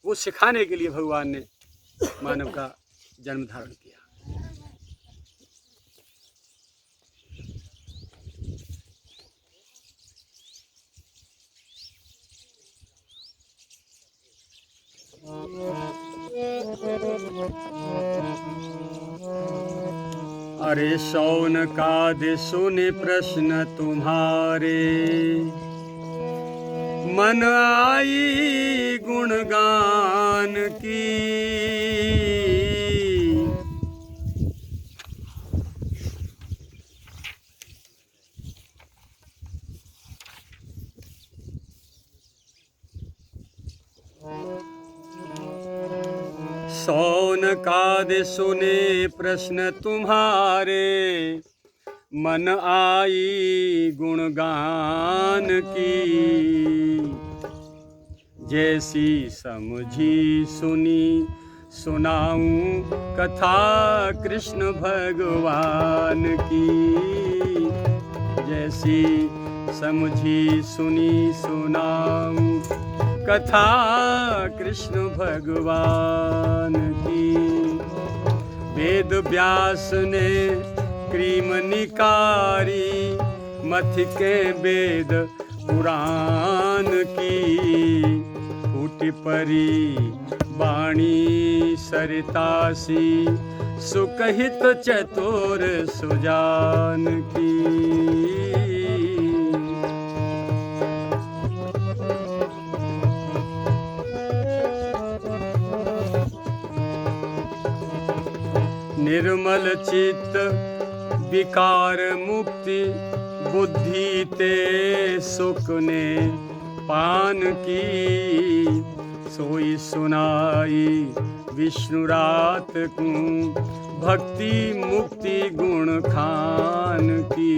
वो सिखाने के लिए भगवान ने मानव का जन्म धारण किया। अरे शौनकादि सुने प्रश्न तुम्हारे, मन आई गुणगान की। शौनकादि सुने प्रश्न तुम्हारे, मन आई गुणगान की। जैसी समझी सुनी सुनाऊं कथा कृष्ण भगवान की। जैसी समझी सुनी सुनाऊं कथा कृष्ण भगवान की। वेद व्यास ने क्रीम निकारी, मथि के वेद पुराण की। फूट परी वाणी सरितासी, सुकहित चतुर सुजान की। निर्मल चित्त विकार मुक्ति, बुद्धि ते सुख ने पान की। सोई सुनाई विष्णु रात को, भक्ति मुक्ति गुण खान की।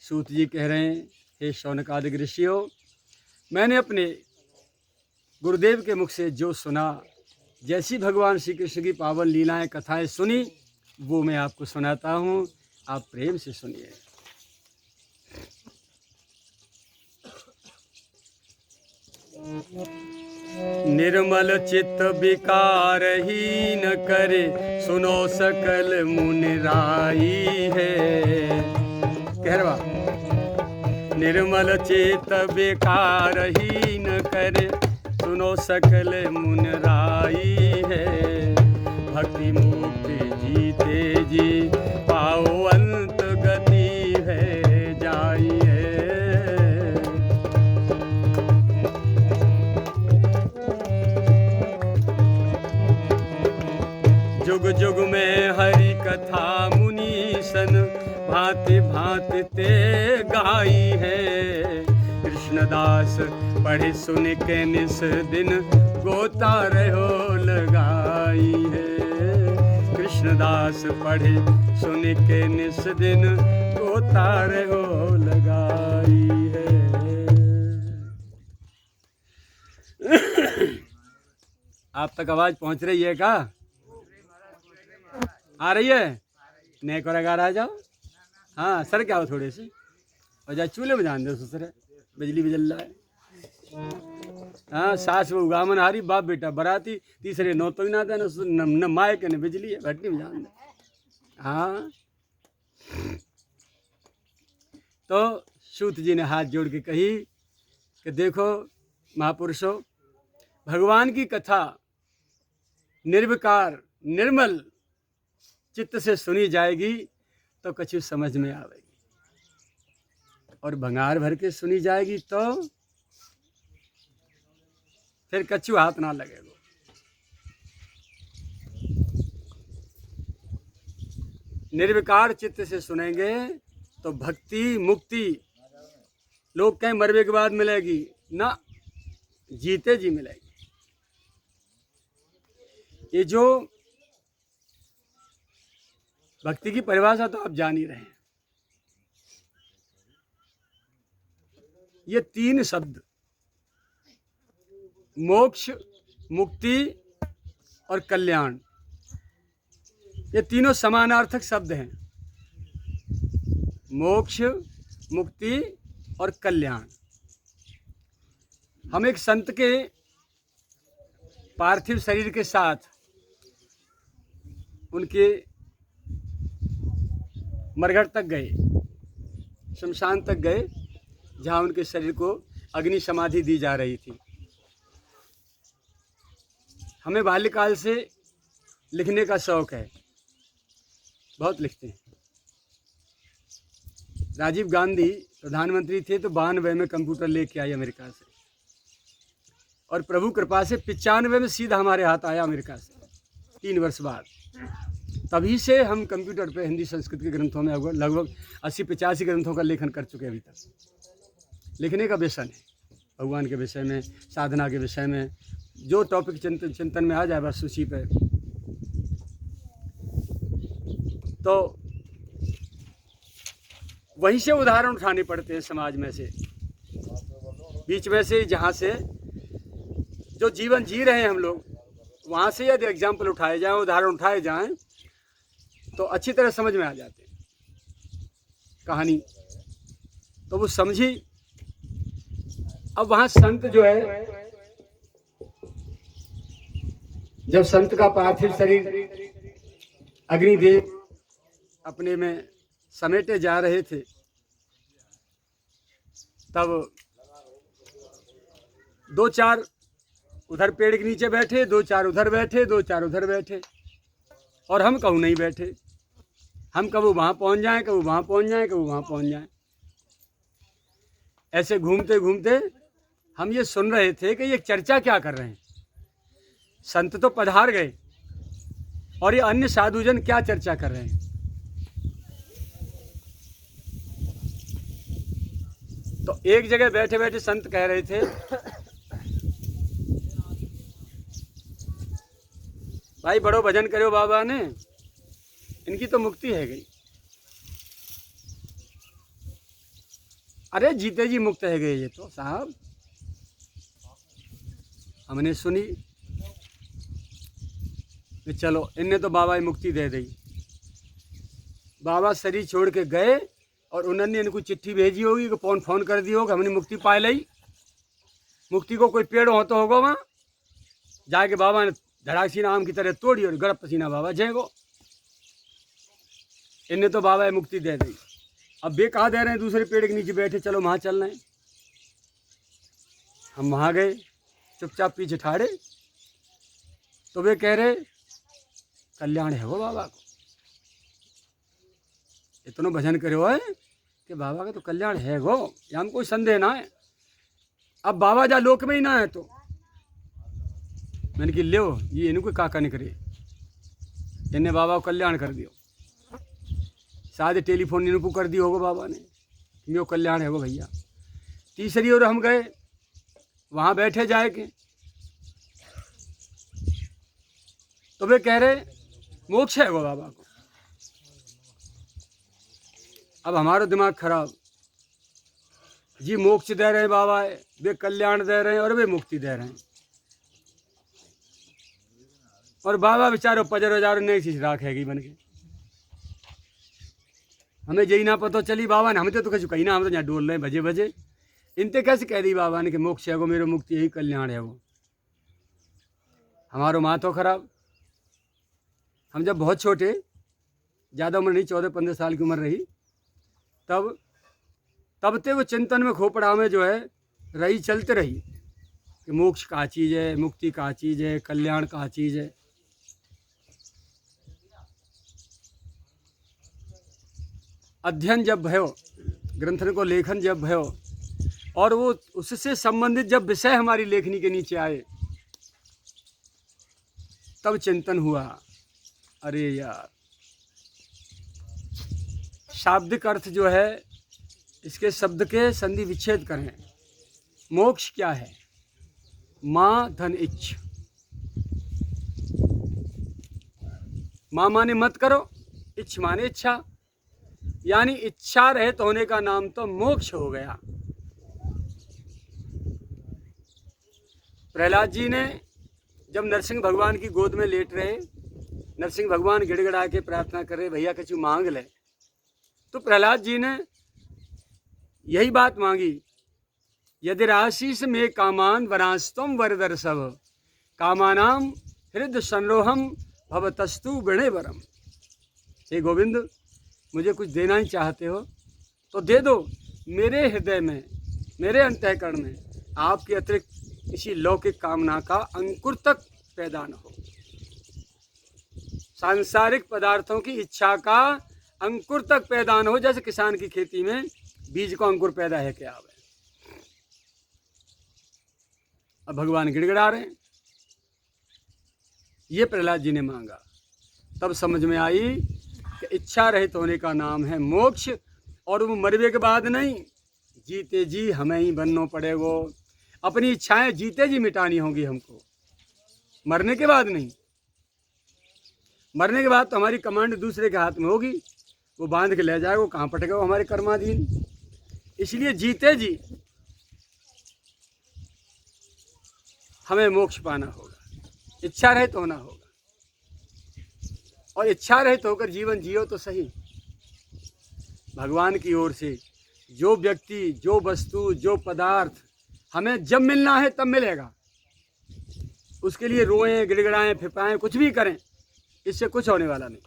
सूत जी कह रहे हैं, हे शौनकादिक ऋषियों, मैंने अपने गुरुदेव के मुख से जो सुना, जैसी भगवान श्री कृष्ण की पावन लीलाएं कथाएं सुनी, वो मैं आपको सुनाता हूँ। आप प्रेम से सुनिए। निर्मल चित्त विकार ही न करे, सुनो सकल मुनि राई है। कह रहा, निर्मल चित्त विकार ही न करे, सुनो सकल मुनि राई है। भक्ति मुक्ति जीते जी, पाओ अंत गति है जाई है। जुग जुग में हरि कथा मुनीसन, भांति भांति ते गाई है। कृष्णदास पढ़े सुन के निस दिन, गोता रहो लगाई है। कृष्णदास पढ़े सुन के निस दिन, गोता रहो लगाई है। आप तक आवाज पहुंच रही है क्या? आ रही है? नहीं को लगा रहा जाओ। हाँ सर, क्या हो थोड़े से और जा चूल्हे में जान दो सर, बिजली भी जल रहा है। हाँ, सास वो उगामन हारी, बाप बेटा बराती, तीसरे नौ तो ही ना था, न माए के न बिजली है, भट्टी में जान दे। हाँ, तो सूत जी ने हाथ जोड़ के कही कि देखो महापुरुषों, भगवान की कथा निर्विकार निर्मल चित्त से सुनी जाएगी तो कछु समझ में आवेगी, और भंगार भर के सुनी जाएगी तो फिर कछु हाथ ना लगेगा। निर्विकार चित्त से सुनेंगे तो भक्ति मुक्ति लोग कहीं मरने के बाद मिलेगी ना, जीते जी मिलेगी। ये जो भक्ति की परिभाषा तो आप जान ही रहे हैं। ये तीन शब्द, मोक्ष, मुक्ति और कल्याण, ये तीनों समानार्थक शब्द हैं। मोक्ष, मुक्ति और कल्याण। हम एक संत के पार्थिव शरीर के साथ उनके मरघट तक गए, शमशान तक गए, जहाँ उनके शरीर को अग्नि समाधि दी जा रही थी। हमें बाल्यकाल से लिखने का शौक है, बहुत लिखते हैं। राजीव गांधी प्रधानमंत्री थे तो 92 में कंप्यूटर लेके आए अमेरिका से, और प्रभु कृपा से 95 में सीधा हमारे हाथ आया अमेरिका से, 3 वर्ष बाद। तभी से हम कंप्यूटर पे हिंदी संस्कृत के ग्रंथों में लगभग 80-85 ग्रंथों का लेखन कर चुके हैं अभी तक। लिखने का व्यसन है, भगवान के विषय में, साधना के विषय में, जो टॉपिक चिंतन में आ जाए बस उसी पे। तो वहीं से उदाहरण उठाने पड़ते हैं समाज में से, बीच में से, जहाँ से जो जीवन जी रहे हैं हम लोग, वहाँ से यदि एग्जाम्पल उठाए जाएं, उदाहरण उठाए जाएं, तो अच्छी तरह समझ में आ जाते हैं कहानी, तो वो समझी। अब वहाँ संत जो है, जब संत का पार्थिव शरीर अग्निदेव अपने में समेटे जा रहे थे, तब 2-4 उधर पेड़ के नीचे बैठे, 2-4 उधर बैठे, 2-4 उधर बैठे, और हम कहूँ नहीं बैठे। हम कभी वहाँ पहुँच जाएं, कभी वहाँ पहुँच जाएं, कभी वहाँ पहुँच जाएं। ऐसे घूमते घूमते हम ये सुन रहे थे कि ये चर्चा क्या कर रहे हैं। संत तो पधार गए और ये अन्य साधुजन क्या चर्चा कर रहे हैं। तो एक जगह बैठे बैठे संत कह रहे थे, भाई बड़ो भजन करो बाबा ने, इनकी तो मुक्ति है गई। अरे जीते जी मुक्त है गए ये तो साहब। हमने सुनी कि चलो इनने तो बाबा की मुक्ति दे दी। बाबा शरीर छोड़ के गए और उन्होंने इनको चिट्ठी भेजी होगी कि फोन कर दी होगा, हमने मुक्ति पा ली। मुक्ति को कोई पेड़ होता होगा वहाँ, जाके बाबा ने धड़ाक सी आम की तरह तोड़ी और गरब पसीना बाबा झेंगो। इनने तो बाबा मुक्ति दे दी। अब वे कहाँ दे रहे हैं, दूसरे पेड़ के नीचे बैठे, चलो वहाँ चल रहे हैं। हम वहाँ गए, चुपचाप पीछे ठाड़े, तो वे कह रहे कल्याण है वो बाबा को। इतना भजन करो है कि बाबा का तो कल्याण है वो, यहाँ में कोई संदेह ना है। अब बाबा जा लोक में ही ना है तो मैंने कि लो ये इनको काका नहीं करे, इन्हें बाबा को कल्याण कर दियो। शायद टेलीफोन इनको कर दी होगा बाबा ने, मेरो कल्याण है वो भैया। तीसरी ओर हम गए, वहाँ बैठे जाए के, तो वे कह रहे मोक्ष है वो बाबा को। अब हमारा दिमाग खराब, जी मोक्ष दे रहे हैं बाबा, वे कल्याण दे रहे हैं और वे मुक्ति दे रहे हैं, और बाबा बेचारो पजर वजार नहीं चीज राखेगी बन के। हमें यही ना पता चली बाबा ने, हम तो कुछ कहीं ना, हम तो यहाँ डोल रहे हैं भजे भजे। इनते कैसे कह दी बाबा ने कि मोक्ष है वो, मेरे मुक्ति यही कल्याण है वो। हमारो माँ तो खराब। हम जब बहुत छोटे, ज़्यादा उम्र नहीं, 14-15 साल की उम्र रही, तब ते वो चिंतन में खोपड़ा में जो है रही, चलते रही कि मोक्ष का चीज़ है, मुक्ति का चीज़ है, कल्याण का चीज़ है। अध्ययन जब भयो, ग्रंथन को लेखन जब भयो, और वो उससे संबंधित जब विषय हमारी लेखनी के नीचे आए, तब चिंतन हुआ, अरे यार शाब्दिक अर्थ जो है, इसके शब्द के संधि विच्छेद करें। मोक्ष क्या है? माँ धन इच्छ। माँ माने मत करो, इच्छ माने इच्छा, यानी इच्छा रहित होने का नाम तो मोक्ष हो गया। प्रहलाद जी ने जब नरसिंह भगवान की गोद में लेट रहे, नरसिंह भगवान गिड़गिड़ा के प्रार्थना कर रहे, भैया कछु मांग ले, तो प्रहलाद जी ने यही बात मांगी, यदि आशीष में कामान वरास्तम वरदर्शव कामानाम हृदय संरोहम भवतस्तु गणे वरम। हे गोविंद, मुझे कुछ देना ही चाहते हो तो दे दो। मेरे हृदय में, मेरे अंतःकरण में आपके अतिरिक्त किसी लौकिक कामना का अंकुर तक पैदा न हो। सांसारिक पदार्थों की इच्छा का अंकुर तक पैदा न हो। जैसे किसान की खेती में बीज को अंकुर पैदा है क्या? अब भगवान गिड़गिड़ा रहे हैं। ये प्रहलाद जी ने मांगा, तब समझ में आई कि इच्छा रहित होने का नाम है मोक्ष, और वो मरने के बाद नहीं, जीते जी हमें ही बनना पड़ेगा। अपनी इच्छाएं जीते जी मिटानी होंगी हमको, मरने के बाद नहीं। मरने के बाद तो हमारी कमांड दूसरे के हाथ में होगी, वो बांध के ले जाएगा, वो कहाँ पटेगा, वो हमारे कर्माधीन। इसलिए जीते जी हमें मोक्ष पाना होगा, इच्छा रहित होना होगा। और इच्छा रहित होकर जीवन जियो तो सही। भगवान की ओर से जो व्यक्ति, जो वस्तु, जो पदार्थ हमें जब मिलना है तब मिलेगा। उसके लिए रोएं, गिड़गिड़ाएं, फिपाएं, कुछ भी करें, इससे कुछ होने वाला नहीं।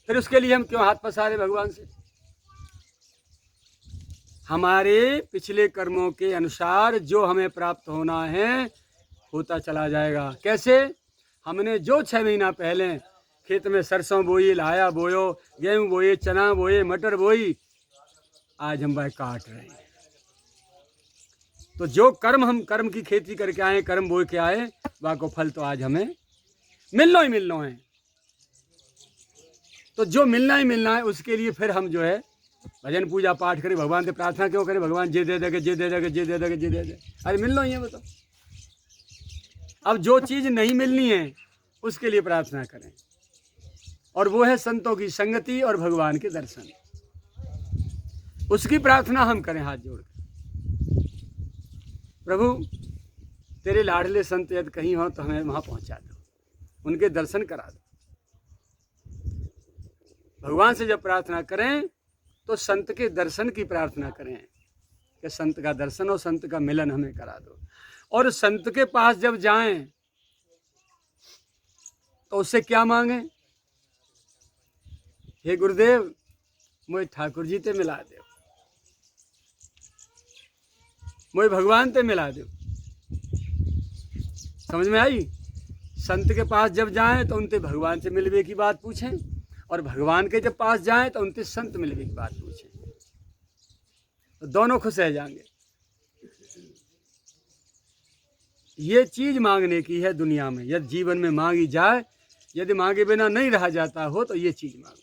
फिर उसके लिए हम क्यों हाथ पसारे भगवान से? हमारे पिछले कर्मों के अनुसार जो हमें प्राप्त होना है होता चला जाएगा। कैसे? हमने जो 6 महीना पहले खेत में सरसों बोई, लाया बोयो, गेहूं बोए, चना बोए, मटर बोई, आज हम वह काट रहे हैं। तो जो कर्म हम कर्म की खेती करके आए, कर्म बोए के आए, वह को फल तो आज हमें मिलना ही मिलना है। तो जो मिलना ही मिलना है, उसके लिए फिर हम जो है भजन पूजा पाठ करें, भगवान से प्रार्थना क्यों करें? भगवान जे दे देगा, जे दे देगा, जे दे देगा, जे दे दे। अरे मिलना ही है बताओ। अब जो चीज़ नहीं मिलनी है उसके लिए प्रार्थना करें, और वो है संतों की संगति और भगवान के दर्शन। उसकी प्रार्थना हम करें हाथ जोड़ कर, प्रभु तेरे लाडले संत यदि कहीं हो तो हमें वहाँ पहुँचा दो, उनके दर्शन करा दो। भगवान से जब प्रार्थना करें तो संत के दर्शन की प्रार्थना करें कि संत का दर्शन और संत का मिलन हमें करा दो। और संत के पास जब जाएं तो उससे क्या मांगे? हे गुरुदेव, मुझे ठाकुर जी ते मिला दो, मुझे भगवान ते मिला दो। समझ में आई? संत के पास जब जाएं तो उनसे भगवान से मिलवे की बात पूछें, और भगवान के जब पास जाएं तो उनसे संत मिलवे की बात पूछें, तो दोनों खुश रह जाएंगे। ये चीज मांगने की है दुनिया में। यदि जीवन में मांगी जाए, यदि मांगे बिना नहीं रहा जाता हो, तो ये चीज मांगो।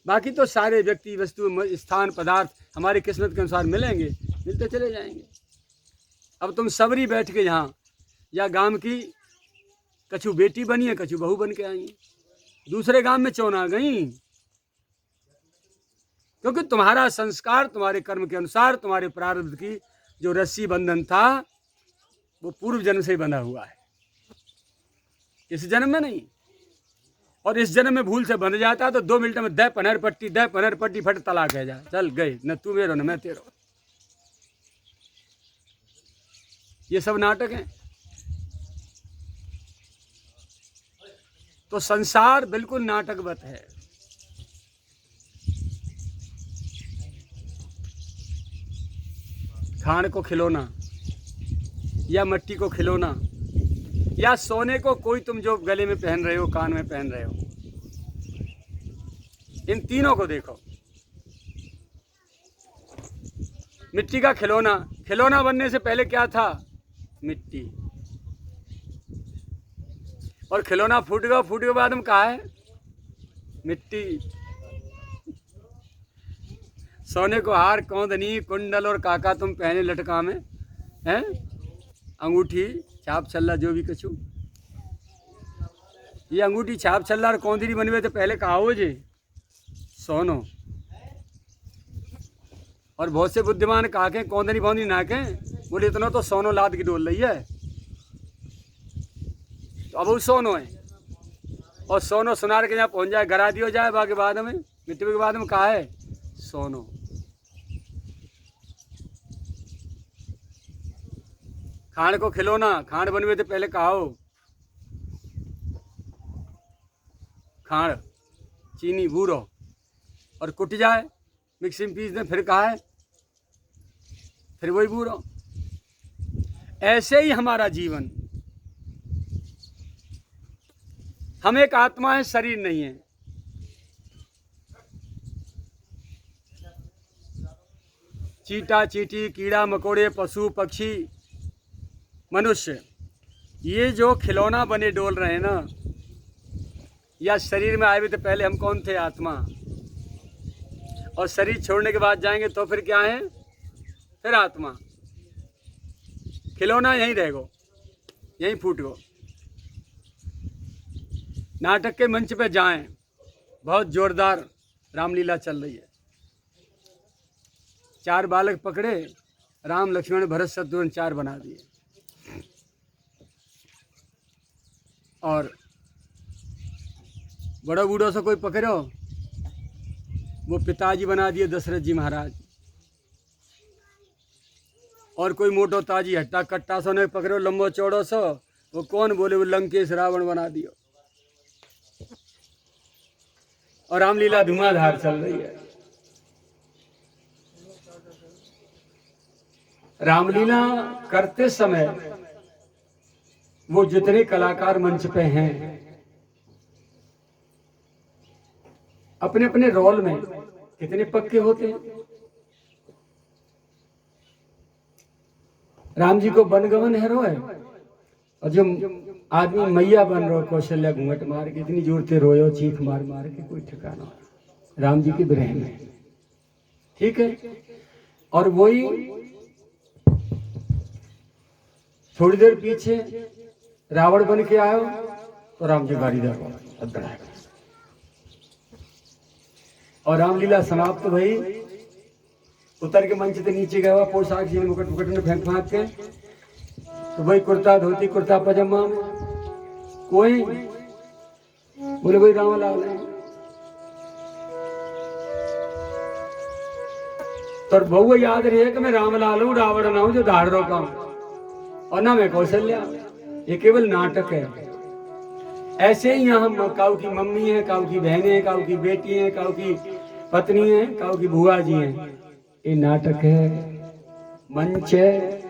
बाकी तो सारे व्यक्ति, वस्तु, स्थान, पदार्थ हमारी किस्मत के अनुसार मिलेंगे, मिलते चले जाएंगे। अब तुम सबरी बैठ के यहाँ या गांव की कछु बेटी बनी है, कछु बहू बन के आई है, दूसरे गांव में चौना गई, क्योंकि तुम्हारा संस्कार, तुम्हारे कर्म के अनुसार, तुम्हारे प्रारब्ध की जो रस्सी बंधन था वो पूर्व जन्म से ही बंधा हुआ है, इस जन्म में नहीं। और इस जन्म में भूल से बंध जाता तो 2 मिनट में दे पनहर पट्टी फट तलाक है जा, चल गए, न तू मेरो न मैं तेरो। ये सब नाटक हैं। तो संसार बिल्कुल नाटकवत है। खान को खिलौना या मिट्टी को खिलौना या सोने को कोई तुम जो गले में पहन रहे हो, कान में पहन रहे हो, इन तीनों को देखो। मिट्टी का खिलौना, खिलौना बनने से पहले क्या था? मिट्टी। और खिलौना फूट के बाद हम कहा है? मिट्टी। सोने को हार, कौंदनी, कुंडल और काका तुम पहने लटका में हैं, अंगूठी, छाप छल्ला, जो भी कछु। ये अंगूठी, छाप छल्ला और कौंदनी बनवे तो पहले कहा हो जे सोनो। और बहुत से बुद्धिमान कहा के कौंदनी बौंदी ना के बोले इतना तो सोनो लाद की डोल रही है। तो अब वो सोनो है और सोनो सुनार के यहाँ पहुँच जाए गरा दियो जाए बाकी बाद में मिट्टी के बाद में कहा है सोनो। खाण को खिलौना खाण बनवे तो पहले कहो खाण चीनी बूरो और कुट जाए मिक्सिंग पीस दें फिर कहा है फिर वही बूरो। ऐसे ही हमारा जीवन, हम एक आत्मा है शरीर नहीं है। चीटा चीटी कीड़ा मकोड़े पशु पक्षी मनुष्य ये जो खिलौना बने डोल रहे हैं ना, या शरीर में आए हुए तो पहले हम कौन थे आत्मा, और शरीर छोड़ने के बाद जाएंगे तो फिर क्या है फिर आत्मा। खिलौना यहीं रहेगो यहीं फूट गो। नाटक के मंच पे जाएं, बहुत जोरदार रामलीला चल रही है। 4 बालक पकड़े, राम लक्ष्मण भरत शत्रुघ्न 4 बना दिए। और बड़ा बूढ़ों से कोई पकड़ो, वो पिताजी बना दिए दशरथ जी महाराज। और कोई मोटो ताजी हट्टा कट्टा सो ने पकड़ो लंबो चौड़ो सो, वो कौन बोले वो लंकेश रावण बना दियो। और रामलीला धुआंधार चल रही है। रामलीला करते समय वो जितने कलाकार मंच पे हैं अपने अपने रोल में कितने पक्के होते हैं। राम जी को बनगवन है रोए, और जो आदमी मैया बन रहा कौशल्या घूंघट मार के इतनी जोर से रोयो चीख मार मार के कोई ठिकाना। राम जी की विरह में ठीक है। और वही थोड़ी देर पीछे रावण बन के आयो तो राम जी गाड़ीदार और रामलीला समाप्त भई। उतर के मंच से नीचे गया हुआ पोशाक जी मुकुट मुकुट ने फेंक फाँक के, तो भाई कुर्ता धोती कुर्ता पजामा में कोई बोले भाई रामलाल है। तो बहु याद रहे कि मैं रामलाल हूँ, रावण ना हूँ जो धाड़ रोका हूँ, और ना मैं कौशल्या। ये केवल नाटक है। ऐसे ही यहाँ काऊ की मम्मी है, काऊ की बहनें हैं, काऊ की बेटी है, काऊ की पत्नी है, काऊ की बुआ जी हैं। ये नाटक है, मंच है।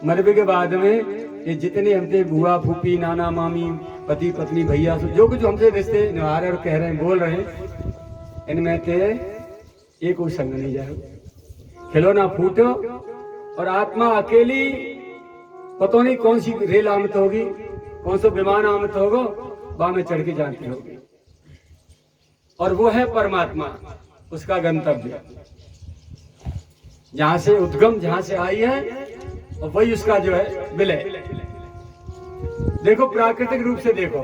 मरबे के बाद में ये जितने हमसे बुआ फूफी नाना मामी पति पत्नी भैया जो कुछ हमसे रिश्ते निभा रहे और कह रहे हैं बोल रहे हैं, इनमें से ये कोई संग नहीं जाए। खिलौना फूटो और आत्मा अकेली पता नहीं कौन सी रेल आमत होगी, कौन सा विमान आमत होगा, वहां में चढ़ के जाती होगी। और वो है परमात्मा, उसका गंतव्य, जहां से उद्गम जहां से आई है, और वही उसका जो है विलय। देखो प्राकृतिक रूप से देखो,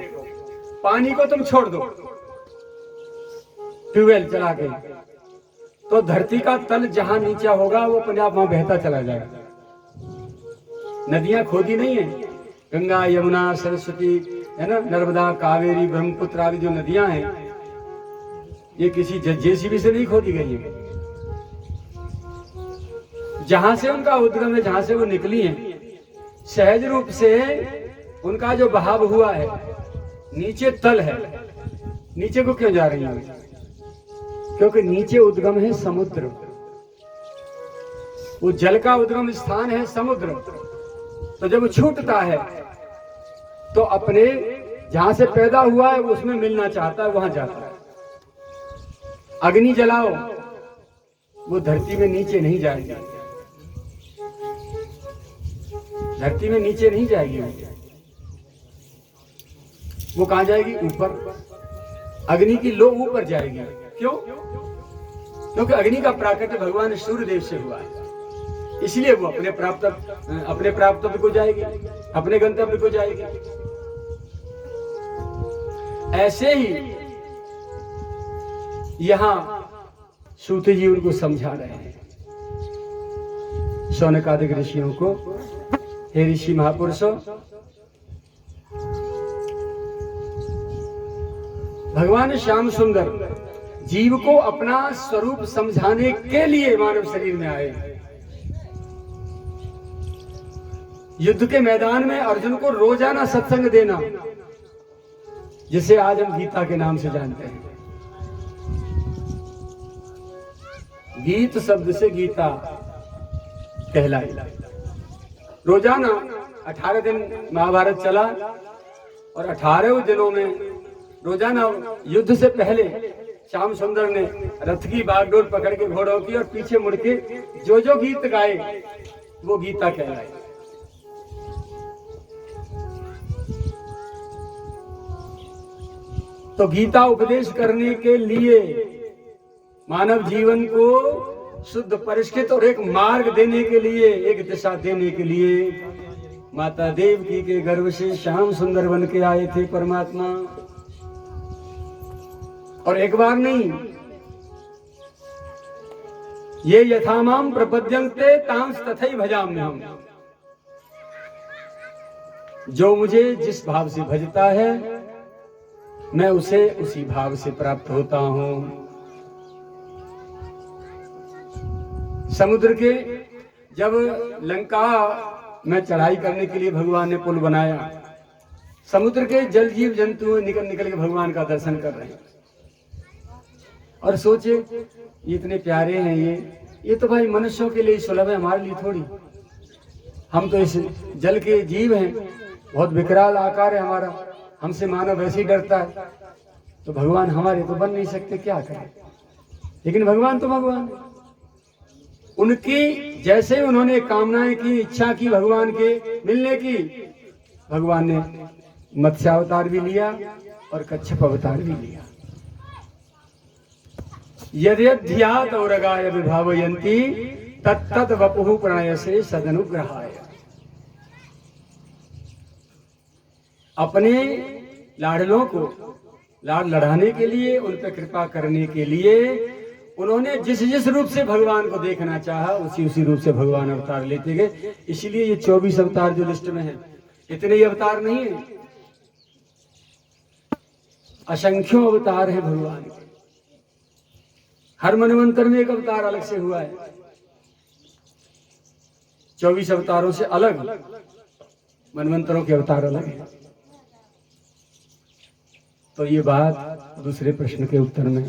पानी को तुम छोड़ दो ट्यूबवेल चला के, तो धरती का तल जहां नीचा होगा वो अपने आप वहां बहता चला जाएगा। नदियां खोदी नहीं है, गंगा यमुना सरस्वती है ना, नर्मदा कावेरी ब्रह्मपुत्र आदि जो नदियां हैं, ये किसी जेसीबी से नहीं खोदी गई है। जहां से उनका उद्गम है, जहां से वो निकली हैं, सहज रूप से उनका जो बहाव हुआ है, नीचे तल है। नीचे को क्यों जा रही है? क्योंकि नीचे उद्गम है समुद्र, वो जल का उद्गम स्थान है समुद्र। तो जब छूटता है तो अपने जहां से पैदा हुआ है उसमें मिलना चाहता है, वहां जाता है। अग्नि जलाओ, वो धरती में नीचे नहीं जाएगी, धरती में नीचे नहीं जाएगी, वो कहां जाएगी? ऊपर। अग्नि की लो ऊपर जाएगी। क्यों? क्योंकि अग्नि का प्राकट्य भगवान सूर्य देव से हुआ है, इसलिए वो अपने प्राप्त को जाएगी, अपने गंतव्य को जाएगी। ऐसे ही यहां सूत जी उनको समझा रहे हैं शौनकादिक ऋषियों को, हे ऋषि महापुरुषों, भगवान श्याम सुंदर जीव को अपना स्वरूप समझाने के लिए मानव शरीर में आए। युद्ध के मैदान में अर्जुन को रोजाना सत्संग देना, जिसे आज हम गीता के नाम से जानते हैं। गीत शब्द से गीता कहलाई। रोजाना 18 दिन महाभारत चला और 18 दिनों में रोजाना युद्ध से पहले श्याम सुंदर ने रथ की बागडोर पकड़ के घोड़ों की और पीछे मुड़ के जो जो गीत गाए वो गीता कहलाए। तो गीता उपदेश करने के लिए, मानव जीवन को शुद्ध परिष्कृत और एक मार्ग देने के लिए, एक दिशा देने के लिए माता देवकी के गर्भ से श्याम सुंदर बन के आए थे परमात्मा। और एक बार नहीं, ये यथामाम प्रपद्यन्ते तांस तथैव भजाम्यहम्। जो मुझे जिस भाव से भजता है मैं उसे उसी भाव से प्राप्त होता हूं। समुद्र के जब लंका में चढ़ाई करने के लिए भगवान ने पुल बनाया, समुद्र के जल जीव जंतु निकल निकल के भगवान का दर्शन कर रहे हैं और सोचे ये इतने प्यारे हैं, ये तो भाई मनुष्यों के लिए सुलभ है, हमारे लिए थोड़ी। हम तो इस जल के जीव हैं, बहुत विकराल आकार है हमारा, हमसे मानव वैसे ही डरता है, तो भगवान हमारे तो बन नहीं सकते, क्या करें। लेकिन भगवान तो भगवान है। उनकी जैसे उन्होंने कामनाएं की, इच्छा की भगवान के मिलने की, भगवान ने मत्स्यावतार भी लिया और कच्छप अवतार भी लिया। यद्यध्यात औरगाय विभावयन्ति तत्तत् वपुः प्रणयसे सदनुग्रहाय। अपने लाडलों को लाड लड़ाने के लिए, उन पर कृपा करने के लिए उन्होंने जिस जिस रूप से भगवान को देखना चाहा उसी उसी रूप से भगवान अवतार लेते गए। इसलिए ये 24 अवतार जो लिस्ट में है, इतने ही अवतार नहीं है, असंख्यों अवतार है भगवान के। हर मनवंतर में एक अवतार अलग से हुआ है। 24 अवतारों से अलग मनवंतरों के अवतार अलग है। तो ये बात दूसरे प्रश्न के उत्तर में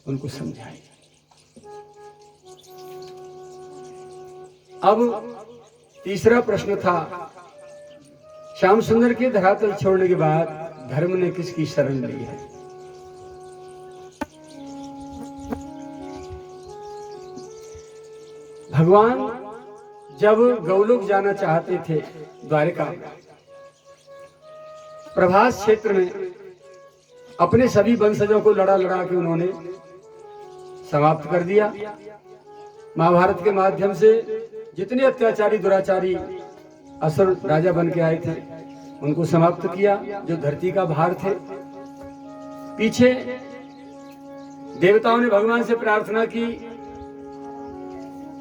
उनको समझाई। अब तीसरा प्रश्न था, श्याम सुंदर के धरातल छोड़ने के बाद धर्म ने किसकी शरण ली है। भगवान जब गौलोक जाना चाहते थे, द्वारिका प्रभास क्षेत्र में अपने सभी वंशजों को लड़ा लड़ा के उन्होंने समाप्त कर दिया। महाभारत के माध्यम से जितने अत्याचारी दुराचारी असुर राजा बन के आए थे उनको समाप्त किया, जो धरती का भार थे। पीछे देवताओं ने भगवान से प्रार्थना की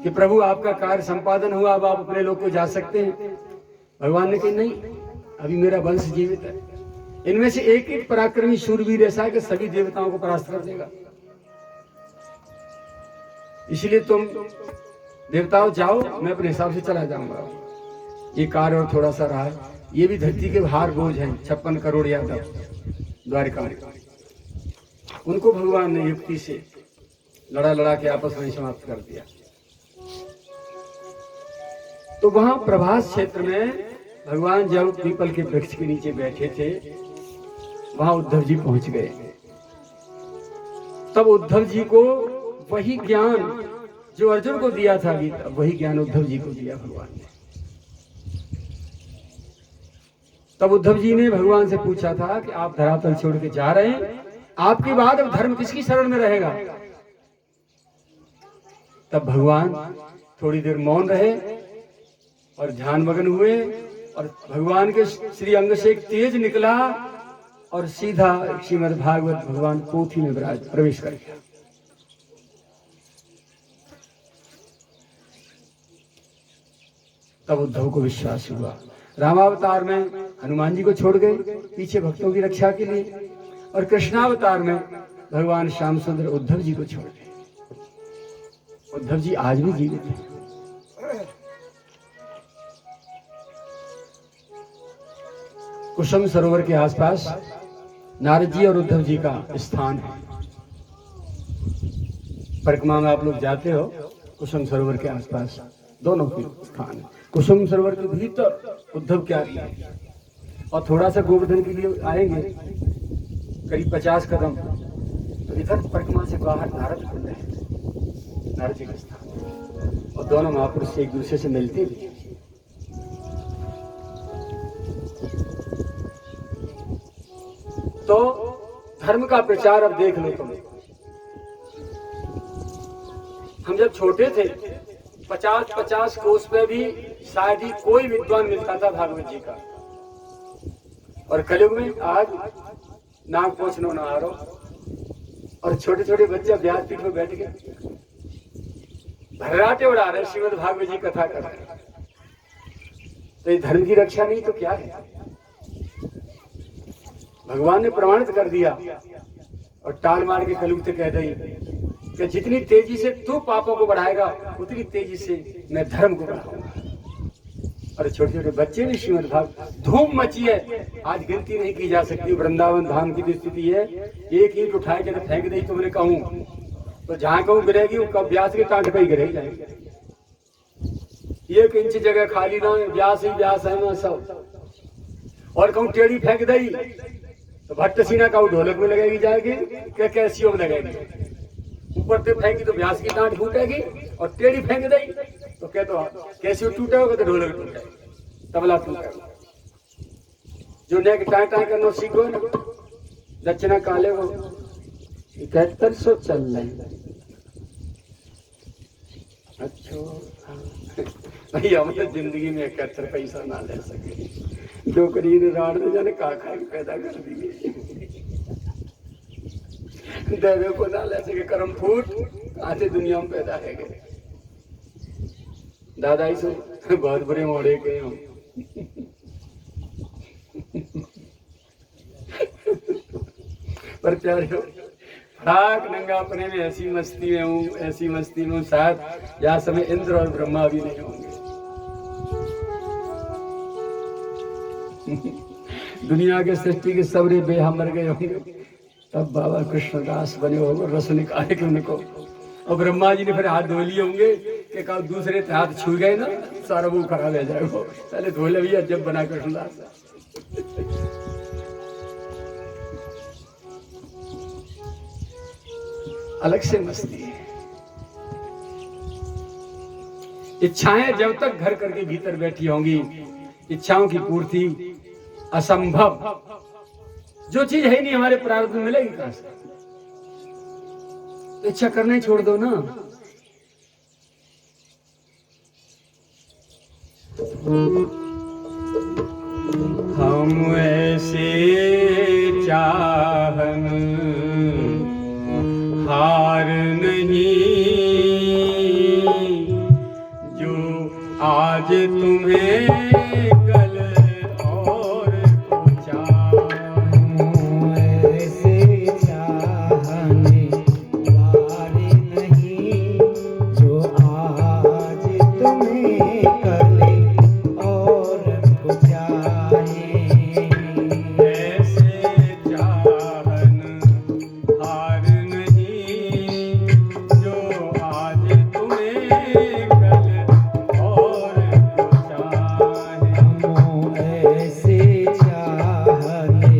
कि प्रभु आपका कार्य संपादन हुआ, अब आप अपने लोग को जा सकते हैं। भगवान ने कहा नहीं, अभी मेरा वंश जीवित है। इनमें से एक एक पराक्रमी शूरवीर ऐसा है कि सभी देवताओं को परास्त कर देगा। इसलिए तुम देवताओं जाओ, मैं अपने हिसाब से चला जाऊंगा। ये कार्य और थोड़ा सा रहा है, ये भी धरती के भार बोझ हैं, 56 करोड़ यादव द्वारिका में। उनको भगवान ने युक्ति से लड़ा लड़ा के आपस में समाप्त कर दिया। तो वहां प्रभास क्षेत्र में भगवान जब पीपल के वृक्ष के नीचे बैठे थे, वहां उद्धव जी पहुंच गए। तब उद्धव जी को वही ज्ञान जो अर्जुन को दिया था गीता, वही ज्ञान उद्धव जी को दिया भगवान ने। तब उद्धव जी ने भगवान से पूछा था कि आप धरातल छोड़ के जा रहे हैं, आपके बाद अब धर्म किसकी शरण में रहेगा। तब भगवान थोड़ी देर मौन रहे और ध्यानमग्न हुए, और भगवान के श्री अंग से एक तेज निकला और सीधा श्रीमद् भागवत भगवान पोथी में प्रवेश कर गया। तब उद्धव को विश्वास हुआ। रामावतार में हनुमान जी को छोड़ गए पीछे भक्तों की रक्षा के लिए, और कृष्णावतार में भगवान श्याम सुंदर उद्धव जी को छोड़ गए। उद्धव जी आज भी जीवित हैं। कुसुम सरोवर के आसपास नारद जी और उद्धव जी का स्थान है। परिक्रमा में आप लोग जाते हो, कुसुम सरोवर के आसपास दोनों के स्थान है। कुसुम सरोवर के भीतर उद्धव क्या है, और थोड़ा सा गोवर्धन के लिए आएंगे करीब 50 कदम, तो इधर परिक्रमा से बाहर नारद कुंड है, नारद जी का स्थान, और दोनों महापुरुष एक दूसरे से मिलते भी हैं। तो धर्म का प्रचार अब देख लो तुम। हम जब छोटे थे 50-50 कोस पे भी शायद ही कोई विद्वान मिलता था भागवत जी का, और कलयुग में आज नाक पोछनो ना आ रहा, और छोटे छोटे बच्चे व्यासपीठ में बैठ गए भर्राटे उड़ा रहे, श्रीमद् भागवत जी कथा कर रहे। तो ये धर्म की रक्षा नहीं तो क्या है? भगवान ने प्रमाणित कर दिया और टाल मार के कलयुग से कह दी कि जितनी तेजी से तू पापों को बढ़ाएगा उतनी तेजी से मैं धर्म को बढ़ाऊंगा। और छोटे छोटे बच्चे भी श्रीमद् भागवत, धूम मची है, आज गिनती नहीं की जा सकती। वृंदावन धाम की स्थिति है, एक ईंट उठाए के फेंक दी तुमने कहूं तो जहां कहूं गिरेगी, वो कब व्यास के कांट पे ही गिर जाएगी। 1 इंच जगह खाली ना, व्यास ही व्यास है ना सब। और कहूं टेढ़ी फेंक दी तो भट्ट सीना का ढोलक में लगेगी जाएगी, क्या कैसियों में लगेगी। ऊपर से फेंकी तो व्यास की डांट फूटेगी, और टेढ़ी फेंक दी तो क्या तो कैसियो टूटे होगा तो ढोलक टूटेगा, तबला टूटेगा। जो नेक टाई टाई करना सीखो ना, दक्षिणा काले वो 7100 चल रही। अच्छा भाई हम तो जिंदगी में 71 पैसा ना ले सके, जो करीब राड़ ने जाने का खा के पैदा कर दिए। देवे को ना ले सके कर्म फूट आते दुनिया में पैदा है गए। दादा ही सो बहुत बुरे मोड़े गए हम। पर प्यारे हो, फटाक नंगा अपने में ऐसी मस्ती में हूँ, ऐसी मस्ती में हूँ, शायद या समय इंद्र और ब्रह्मा भी नहीं होंगे। दुनिया के सृष्टि के सबरे बेहा मर गए होंगे, तब बाबा कृष्णदास बने होंगे, रस निकाले के उनको। और ब्रह्मा जी ने फिर हाथ धो लिए होंगे कि कब दूसरे हाथ छू गए ना सारा वो खराब हो जाएगा, पहले धो ले भैया जब बना कृष्णदास। अलग से मस्ती है। इच्छाएं जब तक घर करके भीतर बैठी होंगी, इच्छाओं की पूर्ति असंभव। जो चीज है नहीं हमारे प्रारब्ध में मिलेगी कहां से? तो इच्छा करना ही छोड़ दो ना। हम ऐसे चाहन हार नहीं, जो आज तुम्हें ऐसे चाहने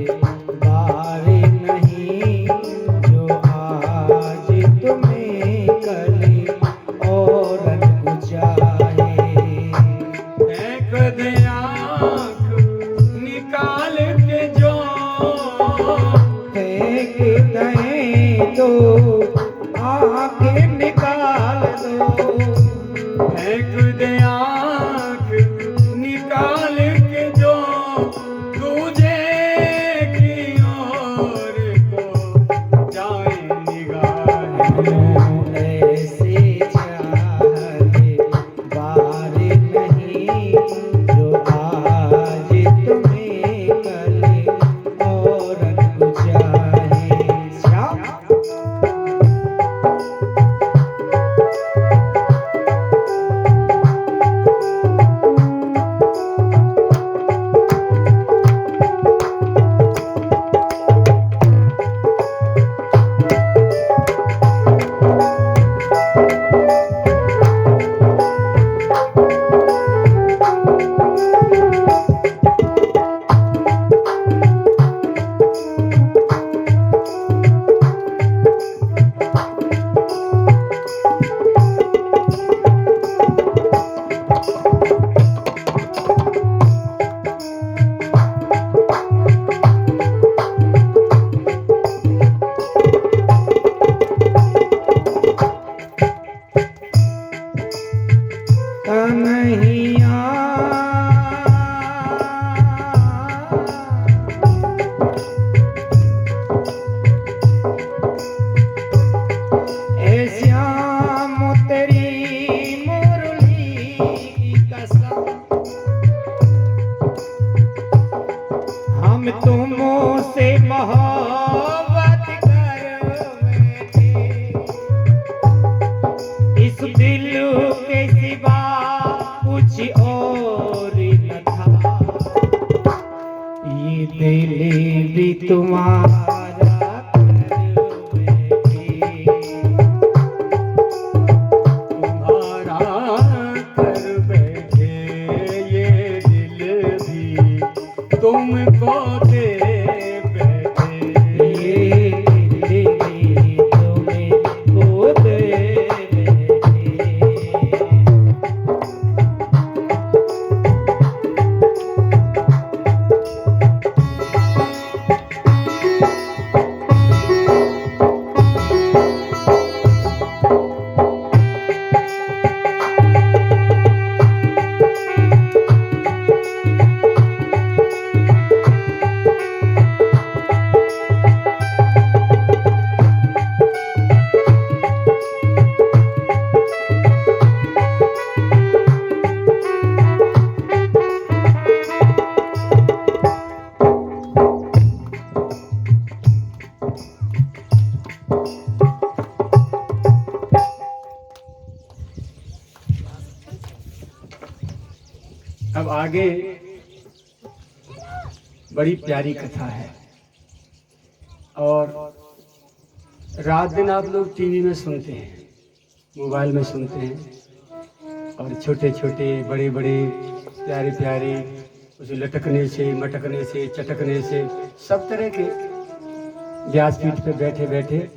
बार नहीं। कन्हैया ए श्याम तेरी मुरली की कसम हम तुमों से मोहब्बत कर बैठे इस दिल के सिवा कुछ और न था ये दिल भी तुम्हारा कर बैठे तुम्हारा कर बैठे ये दिल भी तुमको दे बैठे ये दिल भी तुमको दे बैठे अब आगे बड़ी प्यारी कथा है और रात दिन आप लोग टीवी में सुनते हैं, मोबाइल में सुनते हैं और छोटे छोटे बड़े बड़े प्यारे प्यारे उसे लटकने से मटकने से चटकने से सब तरह के व्यासपीठ पे बैठे बैठे